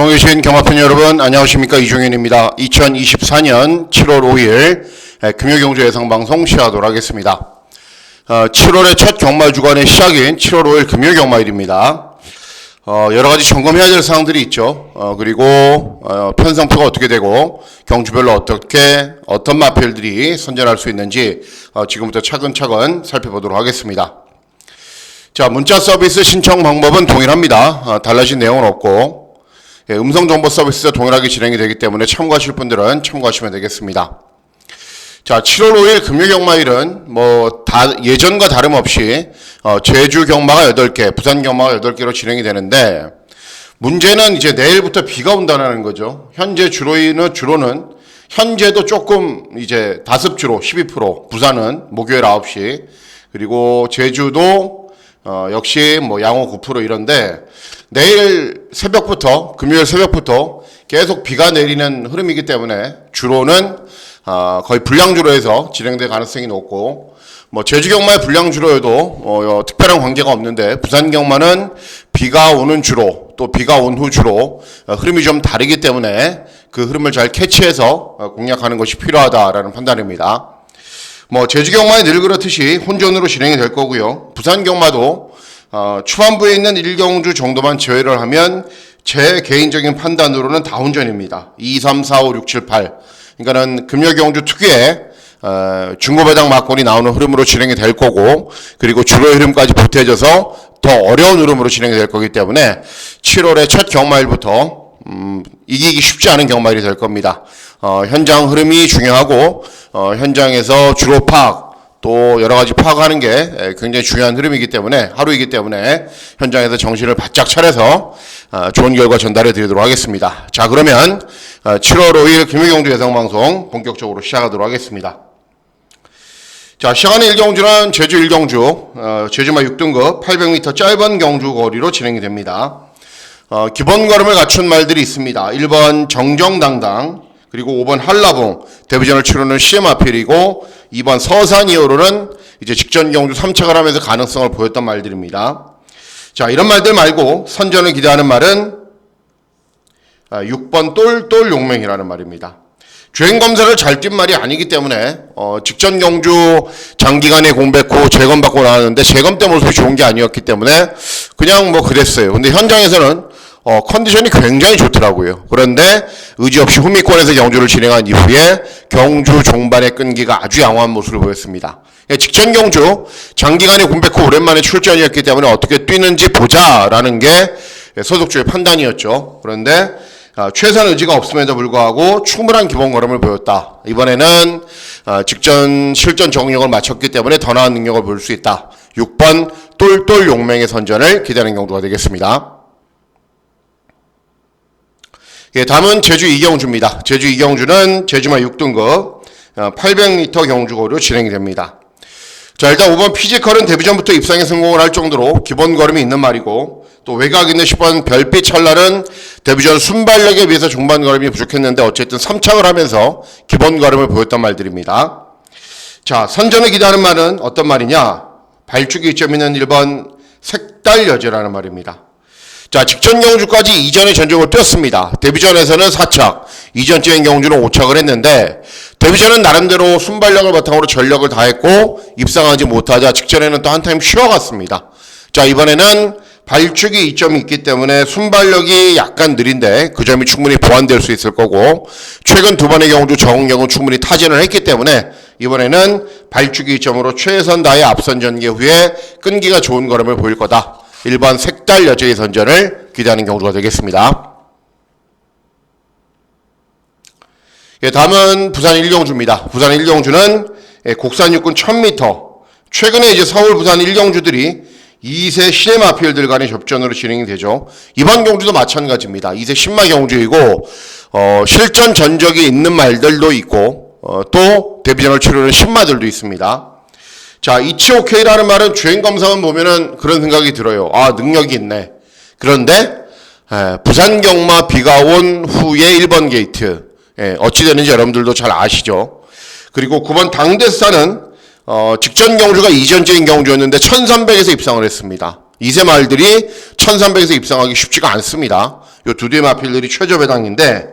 시청해주신 경마팬 여러분 안녕하십니까, 이종현입니다. 2024년 7월 5일 금요경주 예상방송 시작하도록 하겠습니다. 7월의 첫 경마 주간의 시작인 7월 5일 금요경마일입니다. 여러가지 점검해야 될 사항들이 있죠. 그리고 편성표가 어떻게 되고 경주별로 어떤 마필들이 선전할 수 있는지 지금부터 차근차근 살펴보도록 하겠습니다. 자, 문자 서비스 신청 방법은 동일합니다. 달라진 내용은 없고 음성정보 서비스가 동일하게 진행이 되기 때문에 참고하실 분들은 참고하시면 되겠습니다. 자, 7월 5일 금요경마일은 예전과 다름없이 제주 경마가 8개, 부산 경마가 8개로 진행이 되는데, 문제는 이제 내일부터 비가 온다는 거죠. 현재 주로는 현재도 조금 이제 다습주로 12%, 부산은 목요일 9시, 그리고 제주도 역시 양호 9% 이런데, 내일 새벽부터, 금요일 새벽부터 계속 비가 내리는 흐름이기 때문에 주로는 거의 불량주로에서 진행될 가능성이 높고, 제주 경마의 불량주로에도 특별한 관계가 없는데, 부산 경마는 비가 오는 주로, 또 비가 온 후 주로 흐름이 좀 다르기 때문에 그 흐름을 잘 캐치해서 공략하는 것이 필요하다라는 판단입니다. 제주 경마는 늘 그렇듯이 혼전으로 진행이 될 거고요. 부산 경마도 초반부에 있는 1경주 정도만 제외를 하면 제 개인적인 판단으로는 다 혼전입니다. 2, 3, 4, 5, 6, 7, 8. 그러니까는 금요경주 특유의 중고배당 막권이 나오는 흐름으로 진행이 될 거고, 그리고 주로 흐름까지 보태져서 더 어려운 흐름으로 진행이 될 거기 때문에 7월의 첫 경마일부터 이기기 쉽지 않은 경마일이 될 겁니다. 현장 흐름이 중요하고 현장에서 주로 파악, 또 여러 가지 파악하는 게 굉장히 중요한 흐름이기 때문에, 하루이기 때문에 현장에서 정신을 바짝 차려서 좋은 결과 전달해 드리도록 하겠습니다. 자, 그러면 7월 5일 금요경주 예상방송 본격적으로 시작하도록 하겠습니다. 자, 시작하는 1경주는 제주 1경주, 제주마 6등급 800m 짧은 경주 거리로 진행이 됩니다. 기본 걸음을 갖춘 말들이 있습니다. 1번 정정당당, 그리고 5번 한라봉, 데뷔전을 치르는 CM아필이고, 2번 서산이어로는 이제 직전 경주 3착을 하면서 가능성을 보였던 말들입니다. 자, 이런 말들 말고 선전을 기대하는 말은 6번 똘똘 용맹이라는 말입니다. 주행 검사를 잘 뛴 말이 아니기 때문에 직전 경주 장기간의 공백 후 재검받고 나왔는데 재검 때 모습이 좋은 게 아니었기 때문에 그냥 그랬어요. 근데 현장에서는 컨디션이 굉장히 좋더라고요. 그런데 의지 없이 후미권에서 경주를 진행한 이후에 경주 종반의 끈기가 아주 양호한 모습을 보였습니다. 직전 경주 장기간의 공백 후 오랜만에 출전이었기 때문에 어떻게 뛰는지 보자라는 게 소속주의 판단이었죠. 그런데 최선 의지가 없음에도 불구하고 충분한 기본 걸음을 보였다. 이번에는 직전 실전 적응력을 마쳤기 때문에 더 나은 능력을 보일 수 있다. 6번 똘똘 용맹의 선전을 기대하는 경주가 되겠습니다. 다음은 제주 2경주입니다. 제주 2경주는 제주마 6등급 800m 경주거리로 진행이 됩니다. 자, 일단 5번 피지컬은 데뷔전부터 입상에 성공을 할 정도로 기본 걸음이 있는 말이고, 또 외곽 있는 10번 별빛 찰나는 데뷔전 순발력에 비해서 중반 걸음이 부족했는데 어쨌든 3착을 하면서 기본 걸음을 보였던 말들입니다. 자, 선전을 기대하는 말은 어떤 말이냐? 발주기 이점 있는 1번 색달 여제라는 말입니다. 자, 직전 경주까지 이전의 전적을 뛰었습니다. 데뷔전에서는 4착, 이전 주행 경주는 5착을 했는데, 데뷔전은 나름대로 순발력을 바탕으로 전력을 다했고 입상하지 못하자 직전에는 또 한 타임 쉬어갔습니다. 자, 이번에는 발주기 이점이 있기 때문에 순발력이 약간 느린데 그 점이 충분히 보완될 수 있을 거고, 최근 두 번의 경주 적응력은 충분히 타진을 했기 때문에 이번에는 발주기 이점으로 최선 다해 앞선 전개 후에 끈기가 좋은 걸음을 보일 거다. 1번 색달 여제의 선전을 기대하는 경주가 되겠습니다. 다음은 부산 1경주입니다. 부산 1경주는 국산 육군 1000m. 최근에 이제 서울 부산 1경주들이 2세 시내마필들 간의 접전으로 진행이 되죠. 이번 경주도 마찬가지입니다. 2세 신마 경주이고, 실전 전적이 있는 말들도 있고, 또 데뷔전을 치르는 신마들도 있습니다. 자, 이치오케이라는 말은 주행 검사만 보면은 그런 생각이 들어요. 아, 능력이 있네. 그런데 부산 경마 비가 온 후에 1번 게이트, 어찌 되는지 여러분들도 잘 아시죠. 그리고 9번 당대사는 직전 경주가 이전적인 경주였는데 1300에서 입상을 했습니다. 2세 말들이 1300에서 입상하기 쉽지가 않습니다. 요 두 대의 마필들이 최저 배당인데,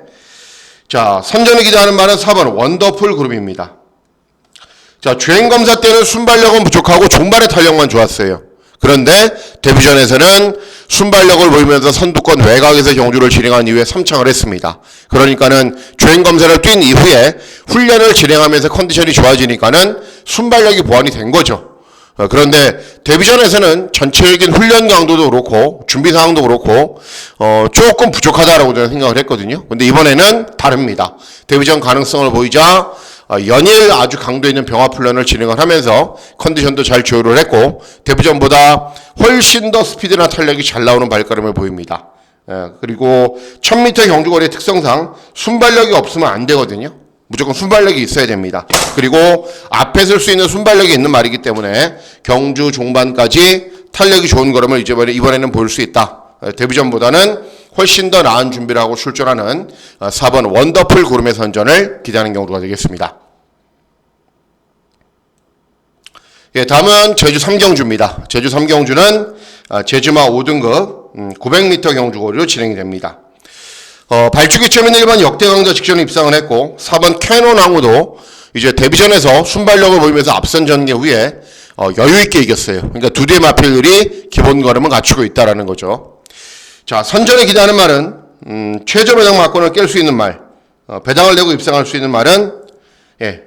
자, 선전을 기대하는 말은 4번 원더풀 그룹입니다. 자, 주행검사 때는 순발력은 부족하고 종반의 탄력만 좋았어요. 그런데 데뷔전에서는 순발력을 보이면서 선두권 외곽에서 경주를 진행한 이후에 3창을 했습니다. 그러니까는 주행검사를 뛴 이후에 훈련을 진행하면서 컨디션이 좋아지니까는 순발력이 보완이 된 거죠. 그런데 데뷔전에서는 전체적인 훈련 강도도 그렇고 준비 상황도 그렇고 조금 부족하다라고 저는 생각을 했거든요. 근데 이번에는 다릅니다. 데뷔전 가능성을 보이자 연일 아주 강도 있는 병합 훈련을 진행을 하면서 컨디션도 잘 조율을 했고 데뷔전보다 훨씬 더 스피드나 탄력이 잘 나오는 발걸음을 보입니다. 그리고 1000m 경주거리의 특성상 순발력이 없으면 안 되거든요. 무조건 순발력이 있어야 됩니다. 그리고 앞에 설 수 있는 순발력이 있는 말이기 때문에 경주 종반까지 탄력이 좋은 걸음을 이번에는 볼 수 있다. 데뷔전보다는 훨씬 더 나은 준비를 하고 출전하는 4번 원더풀 구름의 선전을 기대하는 경우가 되겠습니다. 예, 다음은 제주 3경주입니다. 제주 3경주는 제주마 5등급 900m 경주거리로 진행이 됩니다. 발주기 처음에는 1번 역대 강자 직전에 입상을 했고 4번 캐논왕후도 이제 데뷔전에서 순발력을 보이면서 앞선 전개 후에 여유 있게 이겼어요. 그러니까 두 대의 마필들이 기본 걸음을 갖추고 있다라는 거죠. 자, 선전에 기대하는 말은 최저 배당 막권을 깰 수 있는 말, 배당을 내고 입상할 수 있는 말은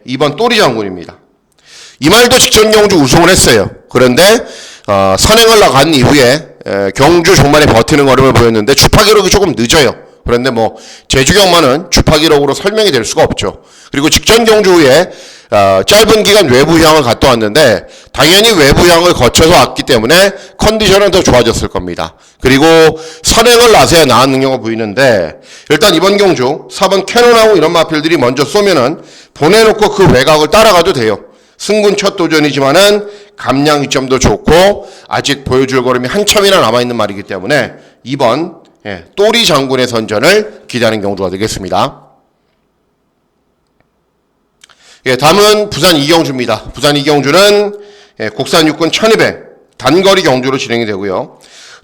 2번 또리 장군입니다. 이 말도 직전 경주 우승을 했어요. 그런데 선행을 나간 이후에 경주 종반에 버티는 걸음을 보였는데 주파 기록이 조금 늦어요. 그런데 뭐 제주 경마는 주파 기록으로 설명이 될 수가 없죠. 그리고 직전 경주 후에 짧은 기간 외부 휴양을 갔다 왔는데 당연히 외부 휴양을 거쳐서 왔기 때문에 컨디션은 더 좋아졌을 겁니다. 그리고 선행을 나서야 나은 능력을 보이는데 일단 이번 경주 4번 캐논하고 이런 마필들이 먼저 쏘면은 보내놓고 그 외곽을 따라가도 돼요. 승군 첫 도전이지만은 감량 이점도 좋고 아직 보여줄 걸음이 한참이나 남아있는 말이기 때문에 2번 또리 장군의 선전을 기대하는 경우가 되겠습니다. 다음은 부산 2경주입니다. 부산 2경주는 국산 육군 1200 단거리 경주로 진행이 되고요.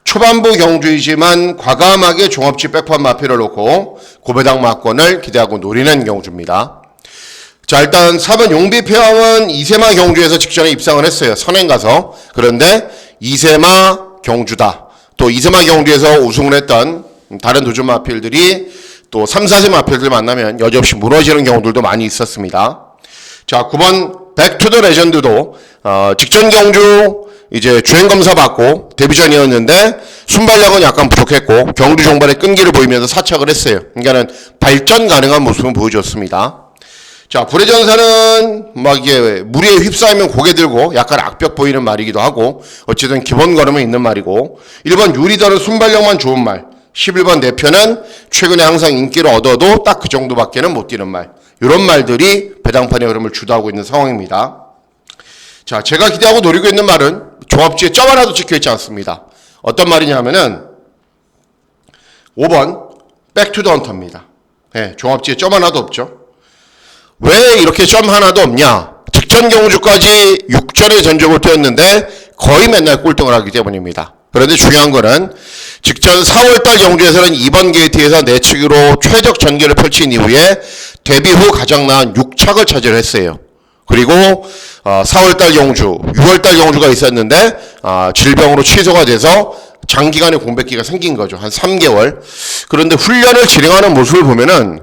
초반부 경주이지만 과감하게 종합지 백판 마필을 놓고 고배당 막권을 기대하고 노리는 경주입니다. 자, 일단 4번 용비패왕은 이세마 경주에서 직전에 입상을 했어요. 선행 가서. 그런데 이세마 경주다. 또 이세마 경주에서 우승을 했던 다른 도전 마필들이 또 3, 4세 마필들 만나면 여지없이 무너지는 경우들도 많이 있었습니다. 자, 9번 백투더 레전드도 직전 경주 이제 주행검사 받고 데뷔전이었는데 순발력은 약간 부족했고 경주 종반의 끈기를 보이면서 사착을 했어요. 그러니까는 발전 가능한 모습을 보여줬습니다. 자, 불의 전사는 막 이게 무리에 휩싸이면 고개 들고 약간 악벽 보이는 말이기도 하고 어쨌든 기본 걸음은 있는 말이고 1번 유리더는 순발력만 좋은 말 11번 내편은 최근에 항상 인기를 얻어도 딱 그 정도밖에는 못 뛰는 말 이런 말들이 배당판의 흐름을 주도하고 있는 상황입니다. 자, 제가 기대하고 노리고 있는 말은 종합지에 점 하나도 찍혀있지 않습니다. 어떤 말이냐면은 5번 백투더 헌터입니다. 종합지에 점 하나도 없죠. 왜 이렇게 점 하나도 없냐? 직전 경주까지 6전의 전적을 뛰었는데 거의 맨날 꼴등을 하기 때문입니다. 그런데 중요한 거는 직전 4월달 경주에서는 2번 게이트에서 내치기로 최적 전개를 펼친 이후에 데뷔 후 가장 나은 6착을 차지를 했어요. 그리고 4월달 경주, 6월달 경주가 있었는데 질병으로 취소가 돼서 장기간의 공백기가 생긴 거죠. 한 3개월. 그런데 훈련을 진행하는 모습을 보면은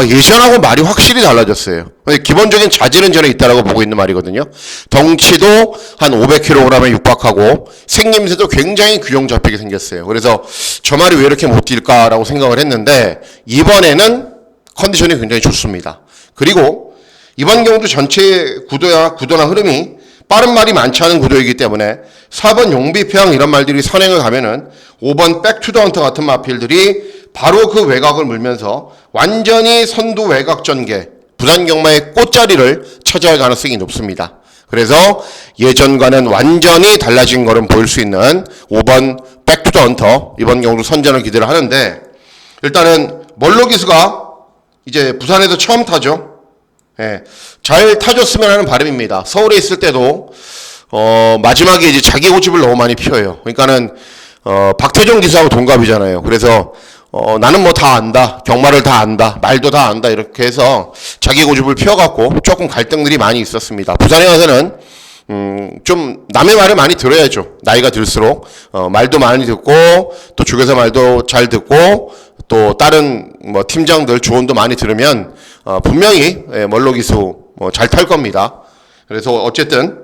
예전하고 말이 확실히 달라졌어요. 기본적인 자질은 저는 있다라고 보고 있는 말이거든요. 덩치도 한 500kg에 육박하고 생김새도 굉장히 균형 잡히게 생겼어요. 그래서 저 말이 왜 이렇게 못 뛸까라고 생각을 했는데 이번에는 컨디션이 굉장히 좋습니다. 그리고 이번 경주 전체 구도나 흐름이 빠른 말이 많지 않은 구도이기 때문에 4번 용비패왕 이런 말들이 선행을 가면은 5번 백투더 헌터 같은 마필들이 바로 그 외곽을 물면서 완전히 선두 외곽 전개, 부산 경마의 꽃자리를 차지할 가능성이 높습니다. 그래서 예전과는 완전히 달라진 걸음 보일 수 있는 5번 백투더 헌터 이번 경주 선전을 기대를 하는데 일단은 멀로 기수가 이제 부산에서 처음 타죠. 잘 타줬으면 하는 바람입니다. 서울에 있을 때도 마지막에 이제 자기 고집을 너무 많이 피워요. 그러니까는 박태종 기수하고 동갑이잖아요. 그래서 나는 뭐 다 안다, 경마를 다 안다, 말도 다 안다 이렇게 해서 자기 고집을 피워갖고 조금 갈등들이 많이 있었습니다. 부산에 가서는 좀 남의 말을 많이 들어야죠. 나이가 들수록 말도 많이 듣고 또 주교사 말도 잘 듣고 또 다른 뭐 팀장들 조언도 많이 들으면 분명히 멀로기수 잘 탈 겁니다. 그래서 어쨌든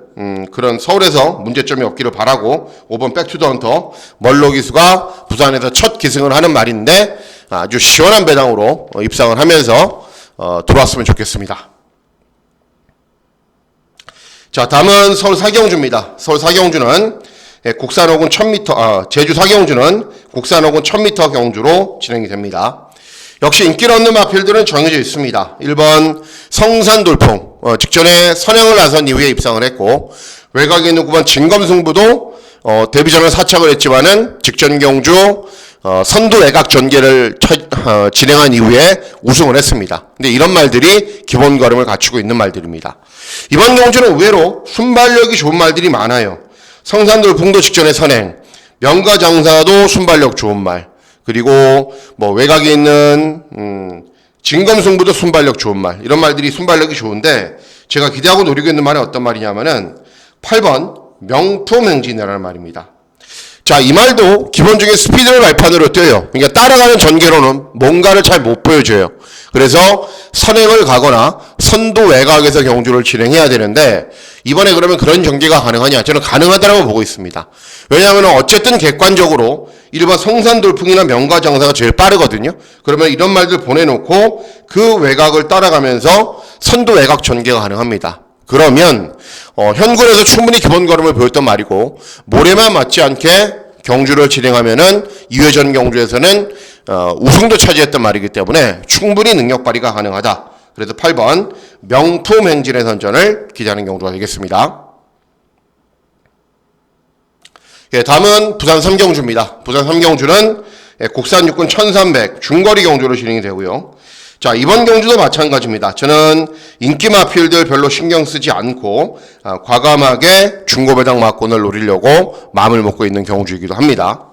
그런 서울에서 문제점이 없기를 바라고 5번 백투더헌터 멀로기수가 부산에서 첫 기승을 하는 말인데 아주 시원한 배당으로 입상을 하면서 들어왔으면 좋겠습니다. 자, 다음은 서울 사경주입니다. 서울 사경주는 국산 호군 1000m, 제주 사경주는 국산 호군 1000m 경주로 진행이 됩니다. 역시 인기를 얻는 마필들은 정해져 있습니다. 1번 성산돌풍, 직전에 선행을 나선 이후에 입상을 했고, 외곽에 있는 9번 진검승부도 데뷔전을 사착을 했지만은 직전 경주 선두 외곽 전개를 진행한 이후에 우승을 했습니다. 근데 이런 말들이 기본 걸음을 갖추고 있는 말들입니다. 이번 경주는 의외로 순발력이 좋은 말들이 많아요. 성산돌풍도 직전에 선행, 명가장사도 순발력 좋은 말, 그리고 뭐 외곽에 있는 진검승부도 순발력 좋은 말, 이런 말들이 순발력이 좋은데 제가 기대하고 노리고 있는 말은 어떤 말이냐면은 8번 명품행진이라는 말입니다. 자, 이 말도 기본적인 스피드를 발판으로 뛰어요. 그러니까 따라가는 전개로는 뭔가를 잘 못 보여줘요. 그래서 선행을 가거나 선두 외곽에서 경주를 진행해야 되는데 이번에 그러면 그런 전개가 가능하냐? 저는 가능하다고 보고 있습니다. 왜냐하면 어쨌든 객관적으로 1번 성산돌풍이나 명가장사가 제일 빠르거든요. 그러면 이런 말들 보내놓고 그 외곽을 따라가면서 선두 외곽 전개가 가능합니다. 그러면 현군에서 충분히 기본 걸음을 보였던 말이고 모래만 맞지 않게 경주를 진행하면은 2회전 경주에서는 우승도 차지했던 말이기 때문에 충분히 능력 발휘가 가능하다. 그래서 8번 명품행진의 선전을 기대하는 경주가 되겠습니다. 예, 다음은 부산 3경주입니다. 부산 3경주는 국산 육군 1300 중거리 경주로 진행이 되고요. 자, 이번 경주도 마찬가지입니다. 저는 인기 마필들 별로 신경 쓰지 않고 과감하게 중고배당 막권을 노리려고 마음을 먹고 있는 경주이기도 합니다.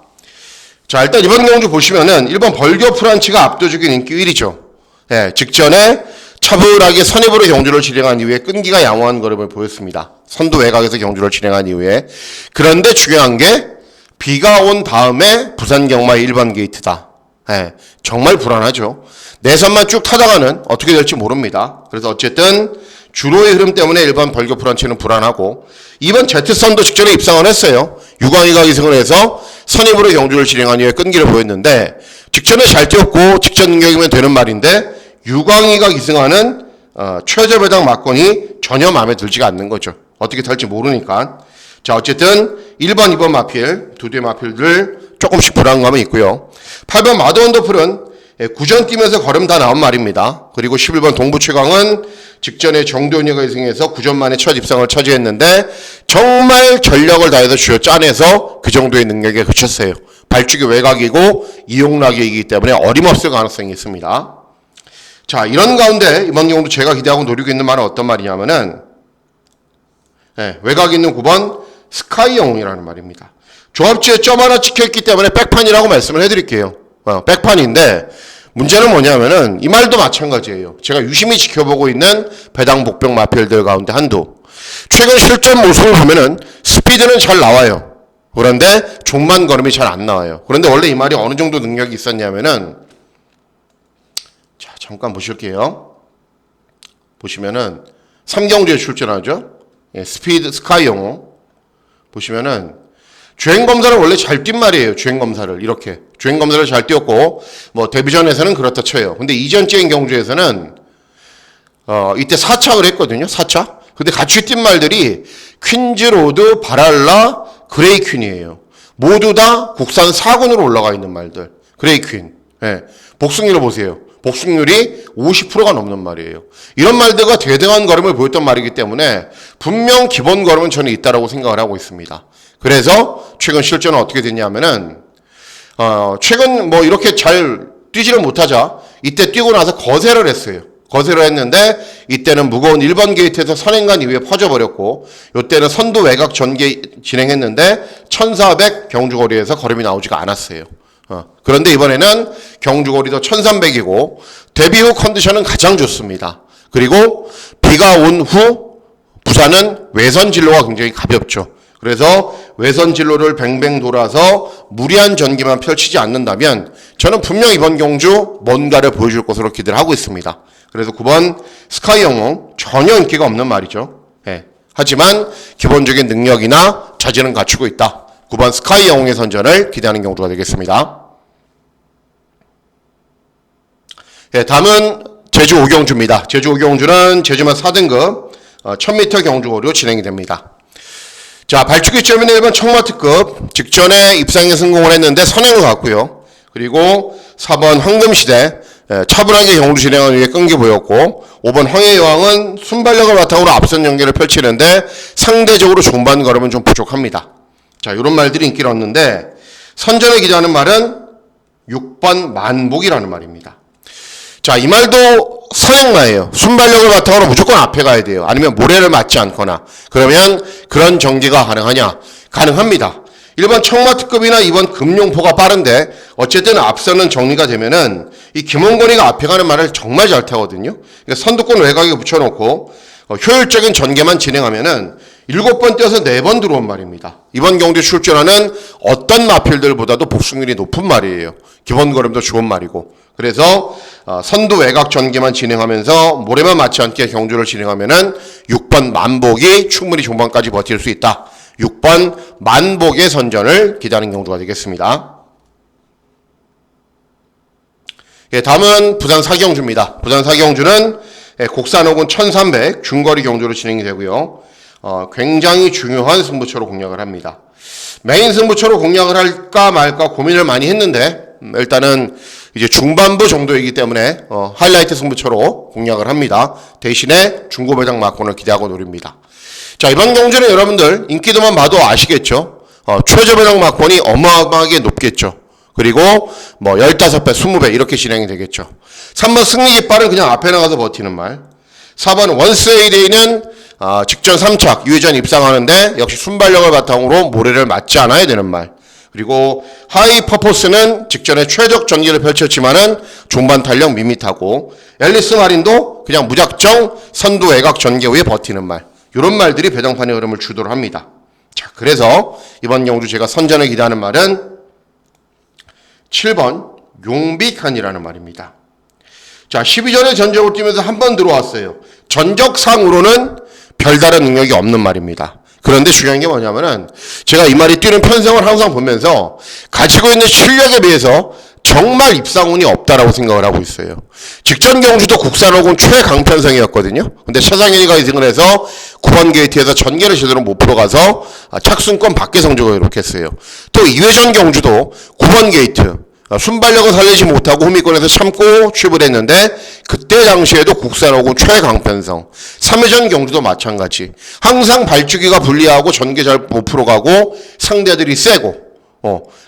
자, 일단 이번 경주 보시면은 1번 벌교 프란치가 압도적인 인기 1위죠. 예, 직전에 차분하게 선입으로 경주를 진행한 이후에 끈기가 양호한 걸음을 보였습니다. 선두 외곽에서 경주를 진행한 이후에. 그런데 중요한 게 비가 온 다음에 부산 경마의 1번 게이트다. 예, 정말 불안하죠. 내선만 쭉 타다가는 어떻게 될지 모릅니다. 그래서 어쨌든 주로의 흐름 때문에 1번 벌교 프란치는 불안하고 2번 제트선도 직전에 입상을 했어요. 유광희가 기승을 해서 선입으로 경주를 진행한 이후에 끈기를 보였는데 직전에 잘 뛰었고 직전 능력이면 되는 말인데 유광희가 기승하는 최저 배당 막권이 전혀 마음에 들지가 않는 거죠. 어떻게 탈지 모르니까. 자, 어쨌든 1번, 2번 마필, 두 대 마필들 조금씩 불안감이 있고요. 8번 마더원더풀은 구전 뛰면서 걸음 다 나온 말입니다. 그리고 11번 동부최강은 직전에 정도현이가 기승해서 9전 만에 첫 입상을 차지했는데 정말 전력을 다해서 쥐어 짜내서 그 정도의 능력에 그쳤어요. 발주기 외곽이고 이용락이기 때문에 어림없을 가능성이 있습니다. 자, 이런 가운데 이번 경우도 제가 기대하고 노리고 있는 말은 어떤 말이냐면은 외곽에 있는 9번 스카이 영웅이라는 말입니다. 조합지에 점 하나 찍혀있기 때문에 백판이라고 말씀을 해드릴게요. 백판인데 문제는 뭐냐면은 이 말도 마찬가지예요. 제가 유심히 지켜보고 있는 배당 복병 마필들 가운데 한두. 최근 실전 모습을 보면은 스피드는 잘 나와요. 그런데 종만 걸음이 잘 안 나와요. 그런데 원래 이 말이 어느 정도 능력이 있었냐면은 자, 잠깐 보실게요. 보시면은 3경주에 출전하죠. 예, 스피드 스카이 영웅 보시면은 주행검사를 원래 잘 뛴 말이에요. 주행검사를 이렇게 주행검사를 잘 뛰었고 뭐 데뷔전에서는 그렇다 쳐요. 근데 이전 주행 경주에서는 이때 4착을 했거든요. 4차. 근데 같이 뛴 말들이 퀸즈로드, 바랄라, 그레이퀸이에요. 모두 다 국산 4군으로 올라가 있는 말들. 그레이퀸. 예. 복승률을 보세요. 복승률이 50%가 넘는 말이에요. 이런 말들과 대등한 걸음을 보였던 말이기 때문에 분명 기본 걸음은 저는 있다라고 생각을 하고 있습니다. 그래서 최근 실전은 어떻게 됐냐면은 최근 뭐 이렇게 잘 뛰지를 못하자 이때 뛰고 나서 거세를 했어요. 거세를 했는데 이때는 무거운 1번 게이트에서 선행간 이후에 퍼져버렸고 이때는 선두 외곽 전개 진행했는데 1400 경주거리에서 걸음이 나오지가 않았어요. 그런데 이번에는 경주거리도 1300이고 데뷔 후 컨디션은 가장 좋습니다. 그리고 비가 온 후 부산은 외선 진로가 굉장히 가볍죠. 그래서 외선 진로를 뱅뱅 돌아서 무리한 전기만 펼치지 않는다면 저는 분명 이번 경주 뭔가를 보여줄 것으로 기대를 하고 있습니다. 그래서 9번 스카이 영웅 전혀 인기가 없는 말이죠. 예. 하지만 기본적인 능력이나 자질은 갖추고 있다. 9번 스카이 영웅의 선전을 기대하는 경주가 되겠습니다. 예, 다음은 제주 오경주입니다. 제주 오경주는 제주만 4등급 1000m 경주거리로 진행이 됩니다. 자, 발주기 점유는 1번 청마특급 직전에 입상에 성공을 했는데 선행을 갔고요. 그리고 4번 황금시대 차분하게 경주 진행하기 위해 끈기 보였고 5번 황해여왕은 순발력을 바탕으로 앞선 연계를 펼치는데 상대적으로 중반 걸음은 좀 부족합니다. 자, 이런 말들이 인기를 얻는데 선전에 기대하는 말은 6번 만복이라는 말입니다. 자, 이 말도 서양나예요. 순발력을 바탕으로 무조건 앞에 가야 돼요. 아니면 모래를 맞지 않거나. 그러면 그런 전개가 가능하냐? 가능합니다. 1번 청마특급이나 2번 금룡포가 빠른데 어쨌든 앞서는 정리가 되면은 이 김원건이가 앞에 가는 말을 정말 잘 타거든요. 그러니까 선두권 외곽에 붙여놓고 효율적인 전개만 진행하면은 7번 뛰어서 4번 들어온 말입니다. 이번 경주 출전하는 어떤 마필들보다도 복승률이 높은 말이에요. 기본 걸음도 좋은 말이고. 그래서 선두 외곽 전개만 진행하면서 모래만 맞지 않게 경주를 진행하면은 6번 만복이 충분히 종반까지 버틸 수 있다. 6번 만복의 선전을 기대하는 경주가 되겠습니다. 예, 다음은 부산 사경주입니다. 부산 사경주는 곡산호군 1300 중거리 경주로 진행이 되고요. 굉장히 중요한 승부처로 공략을 합니다. 메인 승부처로 공략을 할까 말까 고민을 많이 했는데 일단은 이제 중반부 정도이기 때문에 하이라이트 승부처로 공략을 합니다. 대신에 중고배당 막권을 기대하고 노립니다. 자, 이번 경주는 여러분들 인기도만 봐도 아시겠죠? 최저배당 막권이 어마어마하게 높겠죠. 그리고 뭐 15배, 20배 이렇게 진행이 되겠죠. 3번 승리깃발은 그냥 앞에 나가서 버티는 말. 4번 원스에이데이는 직전 3착 유회전 입상하는데 역시 순발력을 바탕으로 모래를 맞지 않아야 되는 말. 그리고 하이 퍼포스는 직전에 최적 전기를 펼쳤지만은 종반 탄력 밋밋하고 앨리스 마린도 그냥 무작정 선두 외곽 전개 후에 버티는 말. 이런 말들이 배당판의 흐름을 주도를 합니다. 자, 그래서 이번 경주 제가 선전을 기대하는 말은 7번 용비칸이라는 말입니다. 자, 12전에 전적을 뛰면서 한 번 들어왔어요. 전적상으로는 별다른 능력이 없는 말입니다. 그런데 중요한 게 뭐냐면은 제가 이 말이 뛰는 편성을 항상 보면서 가지고 있는 실력에 비해서 정말 입상운이 없다라고 생각을 하고 있어요. 직전 경주도 국산호군 최강편성이었거든요. 근데 차상현이가 2승을 해서 9번 게이트에서 전개를 제대로 못 풀어가서 착순권 밖의 성적을 기록했어요. 또 2회전 경주도 9번 게이트 순발력을 살리지 못하고 후미권에서 참고 취입을 했는데 그때 당시에도 국산호군 최강편성. 3회전 경주도 마찬가지. 항상 발주기가 불리하고 전개 잘 못 풀어가고 상대들이 세고.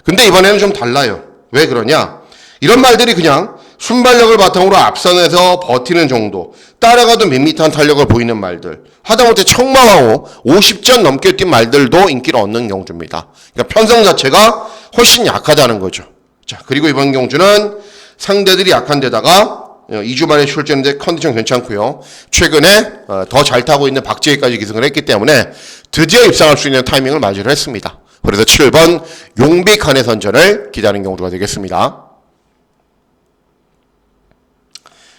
근데 이번에는 좀 달라요. 왜 그러냐? 이런 말들이 그냥 순발력을 바탕으로 앞선에서 버티는 정도, 따라가도 밋밋한 탄력을 보이는 말들, 하다못해 청마왕호 50전 넘게 뛴 말들도 인기를 얻는 경주입니다. 그러니까 편성 자체가 훨씬 약하다는 거죠. 자, 그리고 이번 경주는 상대들이 약한 데다가 2주 만에 출전인데 컨디션 괜찮고요. 최근에 더 잘 타고 있는 박지혜까지 기승을 했기 때문에 드디어 입상할 수 있는 타이밍을 맞이를 했습니다. 그래서 7번 용비칸의 선전을 기대하는 경우가 되겠습니다.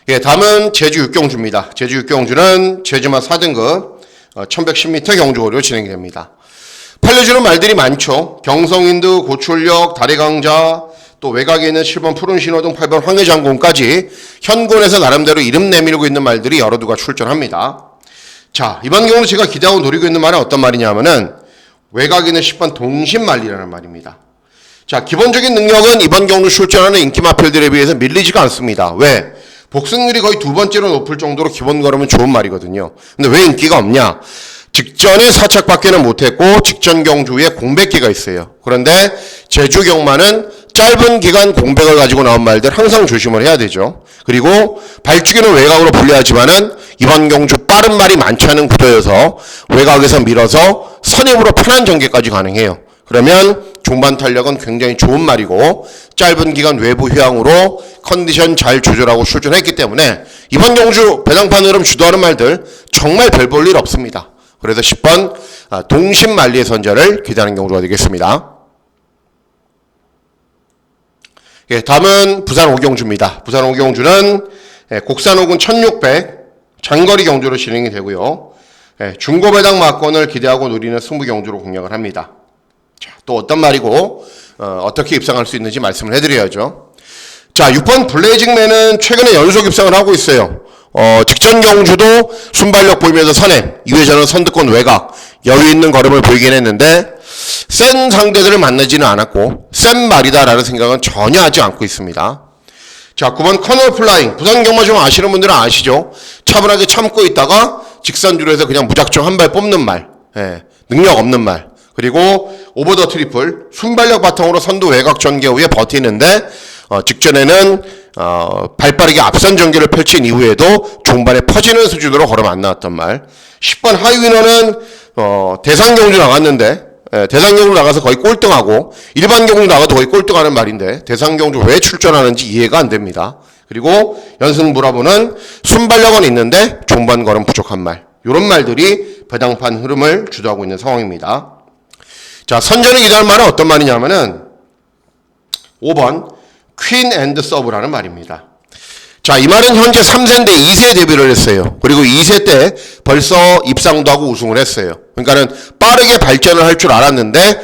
예, 다음은 제주 육경주입니다. 제주 육경주는 제주만 4등급 1110m 경주거리로 진행이 됩니다. 팔려주는 말들이 많죠. 경성인두, 고출력, 다리강자, 또 외곽에 있는 7번 푸른 신호 등 8번 황해장군까지 현군에서 나름대로 이름 내밀고 있는 말들이 여러 두가 출전합니다. 자, 이번 경우는 제가 기대하고 노리고 있는 말은 어떤 말이냐면은 외곽에 있는 10번 동신말리라는 말입니다. 자, 기본적인 능력은 이번 경주 출전하는 인기 마필들에 비해서 밀리지가 않습니다. 왜? 복승률이 거의 두 번째로 높을 정도로 기본 걸음은 좋은 말이거든요. 근데 왜 인기가 없냐? 직전에 4착밖에는 못했고 직전 경주에 공백기가 있어요. 그런데 제주 경마는 짧은 기간 공백을 가지고 나온 말들 항상 조심을 해야 되죠. 그리고 발주기는 외곽으로 불리하지만은 이번 경주 빠른 말이 많지 않은 구도여서 외곽에서 밀어서 선입으로 편한 전개까지 가능해요. 그러면 종반 탄력은 굉장히 좋은 말이고 짧은 기간 외부 휴양으로 컨디션 잘 조절하고 출전했기 때문에 이번 경주 배당판 흐름 주도하는 말들 정말 별 볼 일 없습니다. 그래서 10번 동심만리의 선전을 기대하는 경주가 되겠습니다. 예, 다음은 부산 오경주입니다. 부산 오경주는 곡산 5군 1600 장거리 경주로 진행이 되고요. 중고 배당 막권을 기대하고 노리는 승부 경주로 공략을 합니다. 자, 또 어떤 말이고 어떻게 입상할 수 있는지 말씀을 해드려야죠. 자, 6번 블레이징맨은 최근에 연속 입상을 하고 있어요. 직전 경주도 순발력 보이면서 선행, 2회전은 선두권 외곽, 여유 있는 걸음을 보이긴 했는데 센 상대들을 만나지는 않았고 센 말이다라는 생각은 전혀 하지 않고 있습니다. 자, 9번 커널 플라잉. 부산 경마 좀 아시는 분들은 아시죠? 차분하게 참고 있다가 직선주로 해서 그냥 무작정 한 발 뽑는 말, 능력 없는 말. 그리고 오버 더 트리플, 순발력 바탕으로 선두 외곽 전개 후에 버티는데 직전에는 발빠르게 앞선 전개를 펼친 이후에도 종반에 퍼지는 수준으로 걸음 안 나왔던 말. 10번 하이위너는 대상 경주 나갔는데 대상 경주 나가서 거의 꼴등하고 일반 경주 나가도 거의 꼴등하는 말인데 대상 경주 왜 출전하는지 이해가 안 됩니다. 그리고 연승 브라보는 순발력은 있는데 종반 걸음 부족한 말. 이런 말들이 배당판 흐름을 주도하고 있는 상황입니다. 자, 선전을 기대하는 말은 어떤 말이냐면은 5번 퀸 앤드 서브라는 말입니다. 자, 이 말은 현재 3세인데 2세 데뷔를 했어요. 그리고 2세 때 벌써 입상도 하고 우승을 했어요. 그러니까는 빠르게 발전을 할 줄 알았는데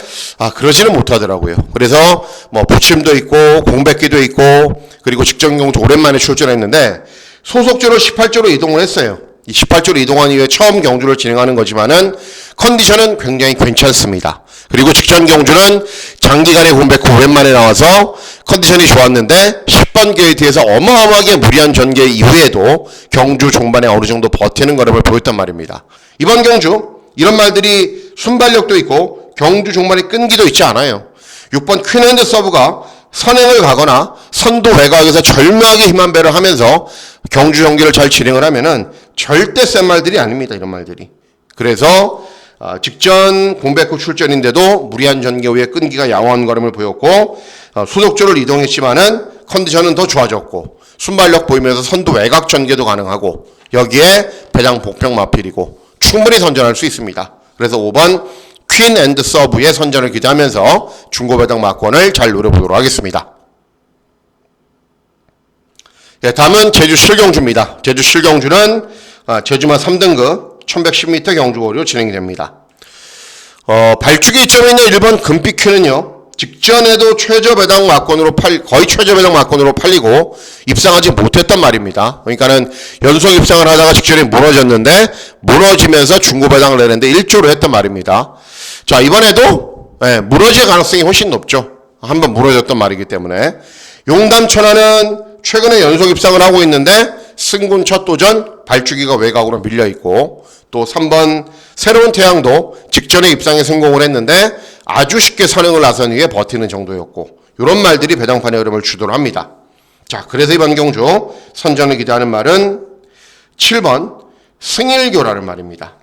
그러지는 못하더라고요. 그래서 뭐 부침도 있고 공백기도 있고 그리고 직전 경주 오랜만에 출전했는데 소속주로 18조로 이동을 했어요. 이 18조로 이동한 이후에 처음 경주를 진행하는 거지만은 컨디션은 굉장히 괜찮습니다. 그리고 직전 경주는 장기간의 공백 후 오랜만에 나와서 컨디션이 좋았는데 10번 게이트에서 어마어마하게 무리한 전개 이후에도 경주 종반에 어느 정도 버티는 걸음을 보였단 말입니다. 이번 경주 이런 말들이 순발력도 있고 경주 종반에 끈기도 있지 않아요. 6번 퀸핸드 서브가 선행을 가거나 선두 외곽에서 절묘하게 힘한 배를 하면서 경주 경기를 잘 진행을 하면은 절대 센 말들이 아닙니다. 이런 말들이. 그래서 직전 공백 후 출전인데도 무리한 전개 후에 끈기가 양호한 걸음을 보였고 수속조를 이동했지만은 컨디션은 더 좋아졌고 순발력 보이면서 선두 외곽 전개도 가능하고 여기에 배당 복평 마필이고 충분히 선전할 수 있습니다. 그래서 5번 퀸 앤드 서브의 선전을 기대하면서 중고배당 막권을 잘 노려보도록 하겠습니다. 예, 다음은 제주 실경주입니다. 제주 실경주는 제주마 3등급 1110m 경주거리로 진행이 됩니다. 발주기 이점에 있는 1번 금빛큐는요. 직전에도 최저배당 막권으로 거의 최저배당 막권으로 팔리고 입상하지 못했단 말입니다. 그러니까는 연속 입상을 하다가 직전에 무너졌는데 무너지면서 중고배당을 내는데 1조로 했단 말입니다. 자, 이번에도 무너질 가능성이 훨씬 높죠. 한번 무너졌던 말이기 때문에. 용담천하는 최근에 연속 입상을 하고 있는데 승군 첫 도전 발주기가 외곽으로 밀려있고 또 3번 새로운 태양도 직전에 입상에 성공을 했는데 아주 쉽게 선행을 나선 후에 버티는 정도였고 이런 말들이 배당판의 흐름을 주도를 합니다. 자, 그래서 이번 경주 선전을 기대하는 말은 7번 승일교라는 말입니다.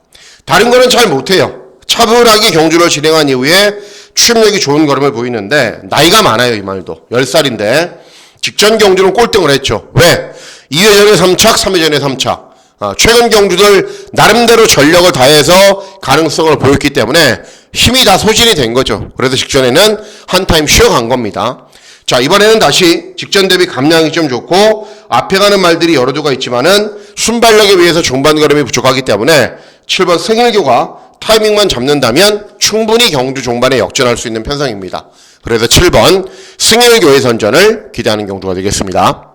다른 거는 잘 못해요. 차분하게 경주를 진행한 이후에 추임력이 좋은 걸음을 보이는데 나이가 많아요. 이 말도 10살인데 직전 경주는 꼴등을 했죠. 왜? 2회전에 3착, 3회전에 3착. 최근 경주들 나름대로 전력을 다해서 가능성을 보였기 때문에 힘이 다 소진이 된 거죠. 그래서 직전에는 한 타임 쉬어간 겁니다. 자, 이번에는 다시 직전 대비 감량이 좀 좋고 앞에 가는 말들이 여러 조가 있지만은 순발력에 비해서 종반 걸음이 부족하기 때문에 7번 승일교가 타이밍만 잡는다면 충분히 경주 종반에 역전할 수 있는 편성입니다. 그래서 7번 승일교의 선전을 기대하는 경주가 되겠습니다.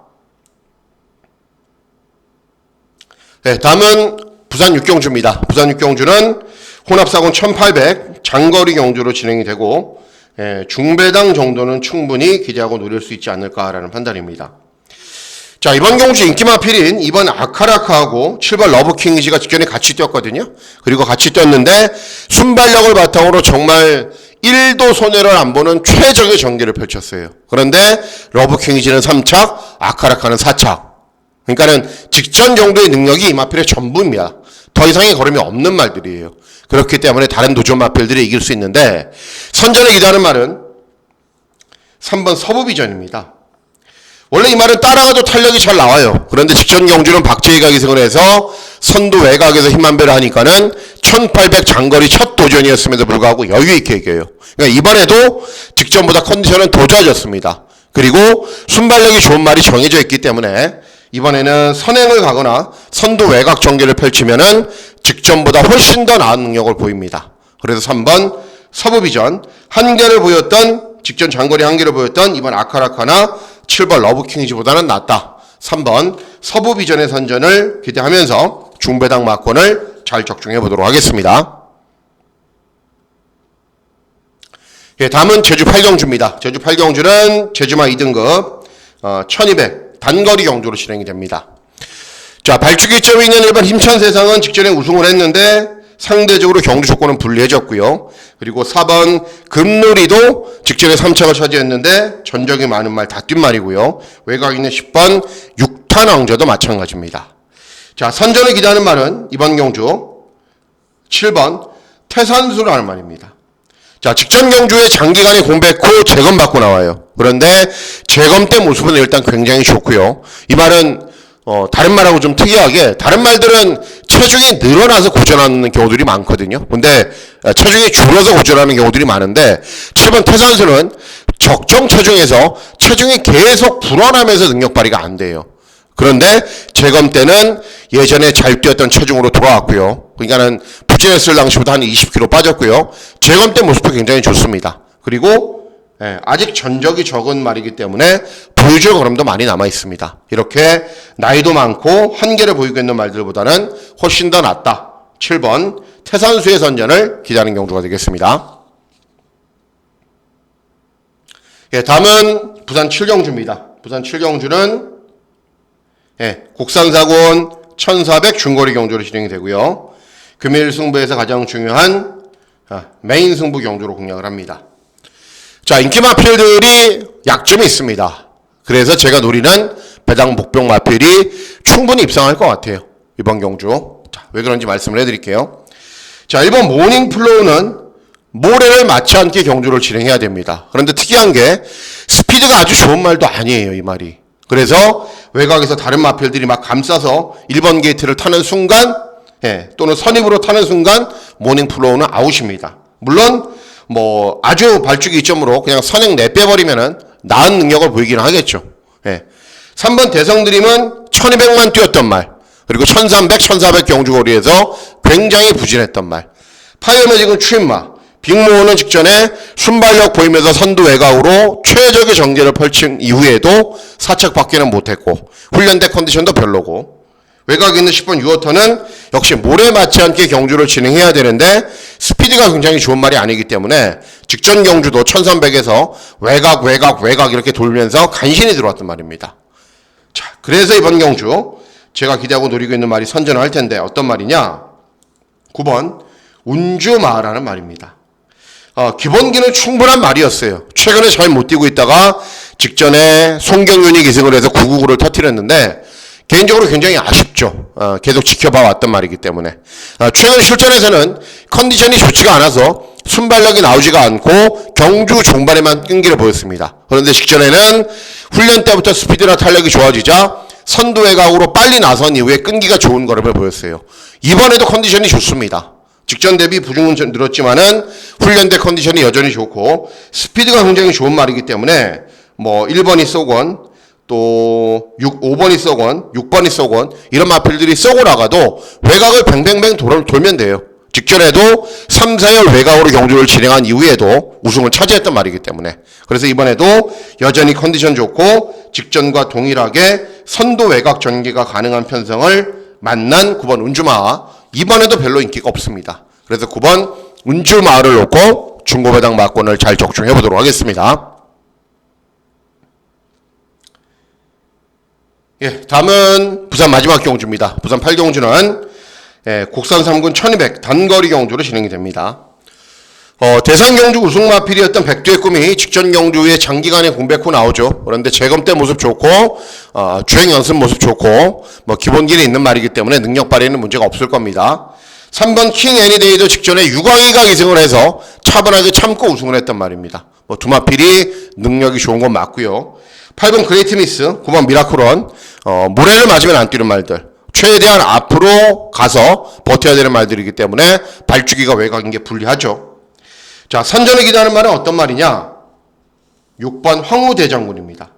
네, 다음은 부산 육경주입니다. 부산 육경주는 혼합사군 1800 장거리 경주로 진행이 되고 중배당 정도는 충분히 기대하고 노릴 수 있지 않을까라는 판단입니다. 자, 이번 경주 인기마필인 2번 아카라카하고 7번 러브킹이지가 직전에 같이 뛰었거든요. 그리고 같이 뛰었는데 순발력을 바탕으로 정말 1도 손해를 안 보는 최적의 전개를 펼쳤어요. 그런데 러브킹이지는 3착, 아카라카는 4착. 그러니까는 직전 정도의 능력이 이 마필의 전부입니다. 더 이상의 걸음이 없는 말들이에요. 그렇기 때문에 다른 도전 마필들이 이길 수 있는데 선전에 기대하는 말은 3번 서부비전입니다. 원래 이 말은 따라가도 탄력이 잘 나와요. 그런데 직전 경주는 박재희가 기승을 해서 선두 외곽에서 힘만 배를 하니까는 1800 장거리 첫 도전이었음에도 불구하고 여유 있게 이겨요. 그러니까 이번에도 직전보다 컨디션은 더 좋아졌습니다. 그리고 순발력이 좋은 말이 정해져 있기 때문에 이번에는 선행을 가거나 선두 외곽 전개를 펼치면은 직전보다 훨씬 더 나은 능력을 보입니다. 그래서 3번 서부비전 한계를 보였던 직전 장거리 한계를 보였던 이번 아카라카나 7번 러브킹이즈보다는 낫다. 3번 서부비전의 선전을 기대하면서 중배당 막권을 잘 적중해 보도록 하겠습니다. 예, 다음은 제주 8경주입니다. 제주 8경주는 제주마 2등급 1200 단거리 경주로 진행이 됩니다. 자, 발주기점이 있는 일반 힘천세상은 직전에 우승을 했는데 상대적으로 경주 조건은 불리해졌고요. 그리고 4번 금놀이도 직전에 3차가 차지했는데 전적이 많은 말 다 뛴 말이고요. 외곽 있는 10번 6탄 왕자도 마찬가지입니다. 자, 선전을 기대하는 말은 이번 경주 7번 태산수라는 말입니다. 자, 직전 경주에 장기간의 공백 후 재검받고 나와요. 그런데 재검 때 모습은 일단 굉장히 좋고요. 이 말은 다른 말하고 좀 특이하게 다른 말들은 체중이 늘어나서 고전하는 경우들이 많거든요. 근데 체중이 줄어서 고전하는 경우들이 많은데 7번 태산수는 적정 체중에서 체중이 계속 불어나면서 능력 발휘가 안 돼요. 그런데 재검 때는 예전에 잘 뛰었던 체중으로 돌아왔고요. 그러니까는 부진했을 당시보다 한 20kg 빠졌고요. 재검 때 모습도 굉장히 좋습니다. 그리고 아직 전적이 적은 말이기 때문에 보여줄 걸음도 많이 남아 있습니다. 이렇게 나이도 많고 한계를 보이고 있는 말들보다는 훨씬 더 낫다. 7번 태산수의 선전을 기대하는 경주가 되겠습니다. 예, 다음은 부산 7경주입니다. 부산 7경주는 국산사고원 1400 중거리 경주로 진행이 되고요. 금일 승부에서 가장 중요한 메인 승부 경주로 공략을 합니다. 자, 인기 마필들이 약점이 있습니다. 그래서 제가 노리는 배당 복병 마필이 충분히 입상할 것 같아요. 이번 경주. 자, 왜 그런지 말씀을 해드릴게요. 자, 1번 모닝플로우는 모래를 맞지 않게 경주를 진행해야 됩니다. 그런데 특이한 게 스피드가 아주 좋은 말도 아니에요, 이 말이. 그래서 외곽에서 다른 마필들이 막 감싸서 1번 게이트를 타는 순간 또는 선입으로 타는 순간 모닝플로우는 아웃입니다. 물론 아주 발주기 이점으로 그냥 선행 내빼버리면은 나은 능력을 보이기는 하겠죠. 3번 대성드림은 1200만 뛰었던 말, 그리고 1300, 1400 경주거리에서 굉장히 부진했던 말. 파이어매직은 추임마, 빅모어는 직전에 순발력 보이면서 선두 외곽으로 최적의 전개를 펼친 이후에도 사척받기는 못했고, 훈련대 컨디션도 별로고, 외곽에 있는 10번 유어터는 역시 모래 맞지 않게 경주를 진행해야 되는데 스피드가 굉장히 좋은 말이 아니기 때문에 직전 경주도 1300에서 외곽 이렇게 돌면서 간신히 들어왔단 말입니다. 자, 그래서 이번 경주 제가 기대하고 노리고 있는 말이 선전을 할 텐데 어떤 말이냐? 9번 운주마라는 말입니다. 기본기는 충분한 말이었어요. 최근에 잘 못 뛰고 있다가 직전에 송경윤이 기승을 해서 999를 터뜨렸는데 개인적으로 굉장히 아쉽죠. 계속 지켜봐 왔던 말이기 때문에. 최근 실전에서는 컨디션이 좋지가 않아서 순발력이 나오지가 않고 경주 종반에만 끈기를 보였습니다. 그런데 직전에는 훈련 때부터 스피드나 탄력이 좋아지자 선두 외곽으로 빨리 나선 이후에 끈기가 좋은 걸음을 보였어요. 이번에도 컨디션이 좋습니다. 직전 대비 부중은 늘었지만은 훈련 때 컨디션이 여전히 좋고 스피드가 굉장히 좋은 말이기 때문에 1번이 쏘건 또 5번이 쏘건 6번이 쏘건 이런 마필들이 쏘고 나가도 외곽을 뱅뱅뱅 돌면 돼요. 직전에도 3, 4열 외곽으로 경주를 진행한 이후에도 우승을 차지했던 말이기 때문에. 그래서 이번에도 여전히 컨디션 좋고 직전과 동일하게 선두 외곽 전개가 가능한 편성을 만난 9번 운주마. 이번에도 별로 인기가 없습니다. 그래서 9번 운주마를 놓고 중고배당 막권을 잘 적중해 보도록 하겠습니다. 예, 다음은 부산 마지막 경주입니다. 부산 8경주는 국산 3군 1200 단거리 경주로 진행이 됩니다. 대상 경주 우승 마필이었던 백두의 꿈이 직전 경주에 장기간의 공백 후 나오죠. 그런데 재검 때 모습 좋고 주행 연습 모습 좋고 기본기는 있는 말이기 때문에 능력 발휘에는 문제가 없을 겁니다. 3번 킹 애니데이도 직전에 유광희가 기승을 해서 차분하게 참고 우승을 했단 말입니다. 뭐 두마필이 능력이 좋은 건 맞고요. 8번 그레이트 미스, 9번 미라클원, 모래를 맞으면 안 뛰는 말들. 최대한 앞으로 가서 버텨야 되는 말들이기 때문에 발주기가 외곽인 게 불리하죠. 자, 선전을 기다하는 말은 어떤 말이냐? 6번 황후대장군입니다.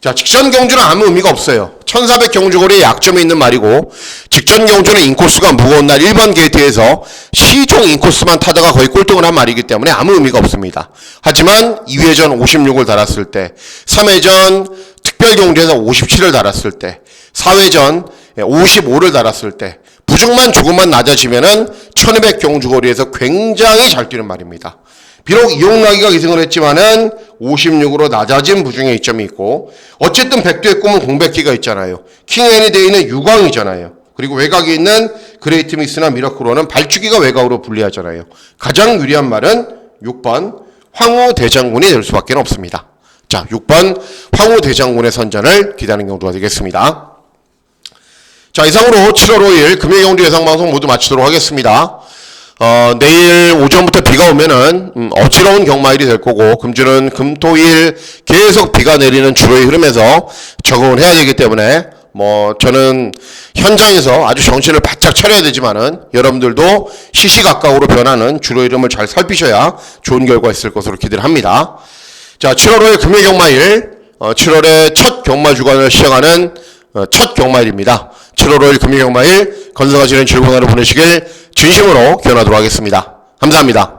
자, 직전 경주는 아무 의미가 없어요. 1400 경주거리에 약점이 있는 말이고, 직전 경주는 인코스가 무거운 날 1번 게이트에서 시종 인코스만 타다가 거의 꼴등을 한 말이기 때문에 아무 의미가 없습니다. 하지만 2회전 56을 달았을 때, 3회전 특별 경주에서 57을 달았을 때, 4회전 55를 달았을 때, 부중만 조금만 낮아지면은 1200 경주거리에서 굉장히 잘 뛰는 말입니다. 비록 이용락이가 기승을 했지만은 56으로 낮아진 부중에 이점이 있고, 어쨌든 백두의 꿈은 공백기가 있잖아요. 킹 애니데이는 유광이잖아요. 그리고 외곽에 있는 그레이트 미스나 미라클로는 발주기가 외곽으로 불리하잖아요. 가장 유리한 말은 6번 황후 대장군이 될 수밖에 없습니다. 자, 6번 황후 대장군의 선전을 기다리는 경주가 되겠습니다. 자, 이상으로 7월 5일 금요경주 예상방송 모두 마치도록 하겠습니다. 내일 오전부터 비가 오면은 어지러운 경마일이 될 거고, 금주는 금토일 계속 비가 내리는 주로의 흐름에서 적응을 해야 되기 때문에 저는 현장에서 아주 정신을 바짝 차려야 되지만은 여러분들도 시시각각으로 변하는 주로의 흐름을 잘 살피셔야 좋은 결과 있을 것으로 기대를 합니다. 자, 7월 5일 금요경마일, 7월의 첫 경마 주간을 시작하는 첫 경마일입니다. 7월 5일 금요경마일 건강하시는 즐거운 하루 보내시길 진심으로 기원하도록 하겠습니다. 감사합니다.